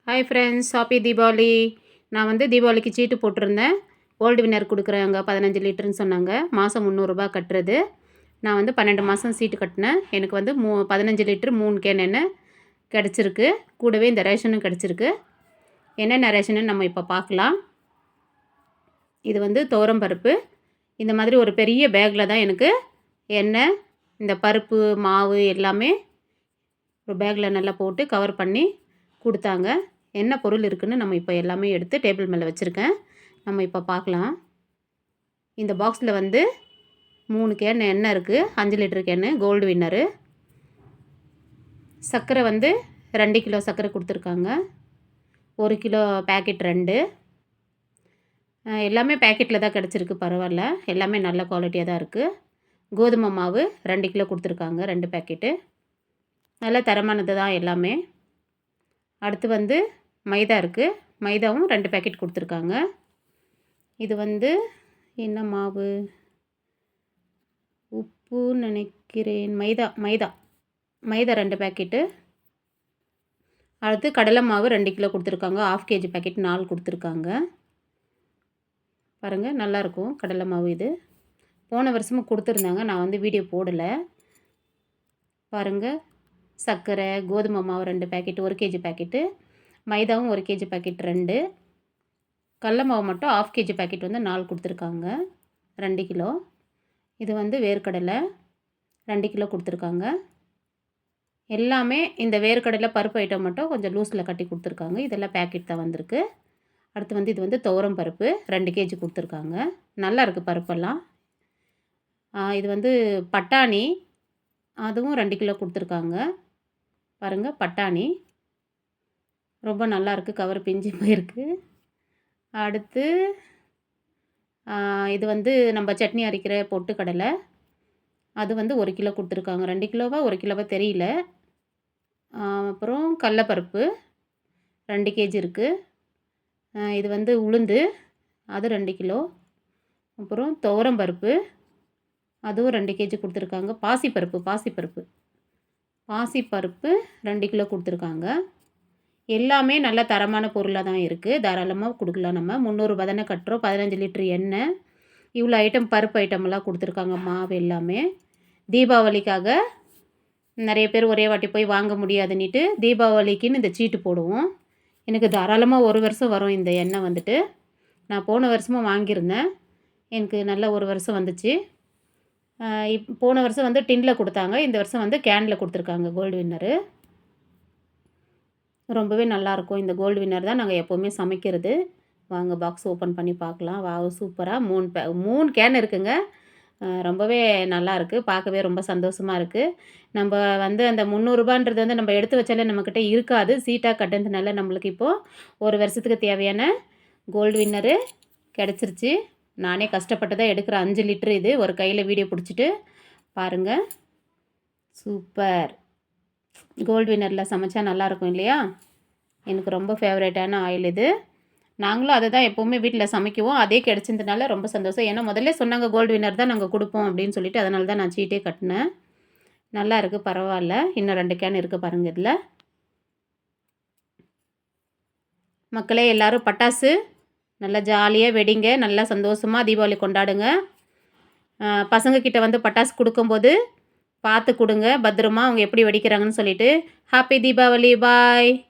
Hi friends, happy Deepavali. நான் வந்து தீபாவளிக்கு சீட்டு போட்டிருந்தேன். கோல்டு வின்னர் கொடுக்குறாங்க 15 லிட்டருன்னு சொன்னாங்க. மாதம் ரூ. 300 கட்டுறது. நான் வந்து 12 மாதம் சீட்டு கட்டினேன். எனக்கு வந்து 15 லிட்டரு 3 கேன் எண்ணெய் கிடச்சிருக்கு. கூடவே இந்த ரேஷனும் கிடச்சிருக்கு. என்னென்ன ரேஷனுன்னு நம்ம இப்போ பார்க்கலாம். இது வந்து துவரம்பருப்பு. இந்த மாதிரி ஒரு பெரிய பேக்கில் தான் எனக்கு எண்ணெய், இந்த பருப்பு, மாவு எல்லாமே ஒரு பேக்கில் நல்லா போட்டு கவர் பண்ணி கொடுத்தாங்க. என்ன பொருள் இருக்குதுன்னு நம்ம இப்போ எல்லாமே எடுத்து டேபிள் மேலே வச்சுருக்கேன். நம்ம இப்போ பார்க்கலாம். இந்த பாக்ஸில் வந்து 3 கேன் எண்ணெய் இருக்குது. 5 லிட்டரு கேனு கோல்டு வின்னரு. சர்க்கரை வந்து 2 கிலோ சர்க்கரை கொடுத்துருக்காங்க. 1 கிலோ பேக்கெட் 2. எல்லாமே பேக்கெட்டில் தான் கிடச்சிருக்கு. பரவாயில்ல, எல்லாமே நல்ல குவாலிட்டியாக தான் இருக்குது. கோதுமை மாவு 2 கிலோ கொடுத்துருக்காங்க. 2 பேக்கெட்டு நல்ல தரமானது தான் எல்லாமே. அடுத்து வந்து மைதா இருக்குது. மைதாவும் 2 பேக்கெட் கொடுத்துருக்காங்க. இது வந்து என்ன மாவு, உப்புன்னு நினைக்கிறேன். மைதா 2 பேக்கெட்டு. அடுத்து கடலை மாவு 2 கிலோ கொடுத்துருக்காங்க. 1/2 கேஜி பேக்கெட் 4 கொடுத்துருக்காங்க. பாருங்கள், நல்லாயிருக்கும் கடலை மாவு. இது போன வருஷமும் கொடுத்துருந்தாங்க, நான் வந்து வீடியோ போடலை. பாருங்கள், சர்க்கரை, கோதுமை மாவு 2 பேக்கெட் 1 கேஜி பேக்கெட்டு, மைதாவும் 1 கேஜி பேக்கெட் 2, கடல மாவு மட்டும் 1/2 கேஜி பேக்கெட் வந்து 4 கொடுத்துருக்காங்க. 2 கிலோ. இது வந்து வேர்க்கடலை 2 கிலோ கொடுத்துருக்காங்க. எல்லாமே இந்த வேர்க்கடலை பருப்பு ஐட்டம் மட்டும் கொஞ்சம் லூஸில் கட்டி கொடுத்துருக்காங்க. இதெல்லாம் பேக்கெட் தான் வந்திருக்கு. அடுத்து வந்து இது வந்து துவரம் பருப்பு 2 கேஜி கொடுத்துருக்காங்க. நல்லா இருக்குது பருப்பெல்லாம். இது வந்து பட்டாணி, அதுவும் 2 கிலோ கொடுத்துருக்காங்க. பாருங்கள், பட்டாணி ரொம்ப நல்லாயிருக்கு. கவர் பிஞ்சு போயிருக்கு. அடுத்து இது வந்து நம்ம சட்னி அரைக்கிற பொட்டுக்கடலை, அது வந்து 1 கிலோ கொடுத்துருக்காங்க. 2 கிலோவா 1 கிலோவா தெரியல. அப்புறம் கடலப்பருப்பு 2 கேஜி இருக்குது. இது வந்து உளுந்து, அது 2 கிலோ. அப்புறம் துவரம்பருப்பு, அதுவும் 2 கேஜி கொடுத்துருக்காங்க. பாசிப்பருப்பு 2 கிலோ கொடுத்துருக்காங்க. எல்லாமே நல்ல தரமான பொருளாக தான் இருக்குது. தாராளமாக கொடுக்கலாம். நம்ம ரூ. 300 தானே கட்டுறோம். 15 லிட்டரு எண்ணெய், இவ்வளோ ஐட்டம் பருப்பு ஐட்டமெல்லாம் கொடுத்துருக்காங்க. மாவு எல்லாமே தீபாவளிக்காக. நிறைய பேர் ஒரே வாட்டி போய் வாங்க முடியாதுன்னுட்டு தீபாவளிக்குன்னு இந்த சீட்டு போடுவோம். எனக்கு தாராளமாக 1 வருஷம் வரும் இந்த எண்ணெய் வந்துட்டு. நான் போன வருஷமும் வாங்கியிருந்தேன். எனக்கு நல்ல 1 வருஷம் வந்துச்சு. போன வருஷம் வந்து டின்னில் கொடுத்தாங்க. இந்த வருஷம் வந்து கேனில் கொடுத்துருக்காங்க கோல்டு வின்னரு. ரொம்பவே நல்லாயிருக்கும். இந்த கோல்டு வின்னர் தான் நாங்கள் எப்போவுமே சமைக்கிறது. வாங்க பாக்ஸ் ஓப்பன் பண்ணி பார்க்கலாம். வாவ், சூப்பராக 3 கேன் இருக்குங்க. ரொம்பவே நல்லாயிருக்கு. பார்க்கவே ரொம்ப சந்தோஷமாக இருக்குது. நம்ம வந்து அந்த ரூ. 300ன்றது வந்து நம்ம எடுத்து வச்சாலே நம்மக்கிட்ட இருக்காது. சீட்டாக கட்டினதுனால நம்மளுக்கு இப்போது 1 வருஷத்துக்கு தேவையான கோல்டு வின்னரு கிடச்சிருச்சு. நானே கஷ்டப்பட்டு தான் எடுக்கிறேன். 5 லிட்ரு இது. ஒரு கையில் வீடியோ பிடிச்சிட்டு பாருங்கள். சூப்பர். கோல்டு வின்னரில் சமைச்சா நல்லாயிருக்கும் இல்லையா? எனக்கு ரொம்ப ஃபேவரேட்டான ஆயில் இது. நாங்களும் அதை தான் எப்போவுமே வீட்டில் சமைக்குவோம். அதே கிடச்சதுனால ரொம்ப சந்தோஷம். ஏன்னா முதல்ல சொன்னாங்க கோல்டு வின்னர் தான் நாங்கள் கொடுப்போம் அப்படின்னு சொல்லிட்டு, அதனால தான் நான் சீட்டே கட்டினேன். நல்லா இருக்குது, பரவாயில்ல. இன்னும் 2 கேன் இருக்குது பாருங்கள் இதில். மக்களே, எல்லோரும் பட்டாசு நல்லா ஜாலியாக வெடிங்க. நல்லா சந்தோஷமாக தீபாவளி கொண்டாடுங்க. பசங்கக்கிட்ட வந்து பட்டாசு கொடுக்கும்போது பார்த்து கொடுங்க, பத்திரமா அவங்க எப்படி வெடிக்கிறாங்கன்னு சொல்லிட்டு. ஹாப்பி தீபாவளி. பாய்.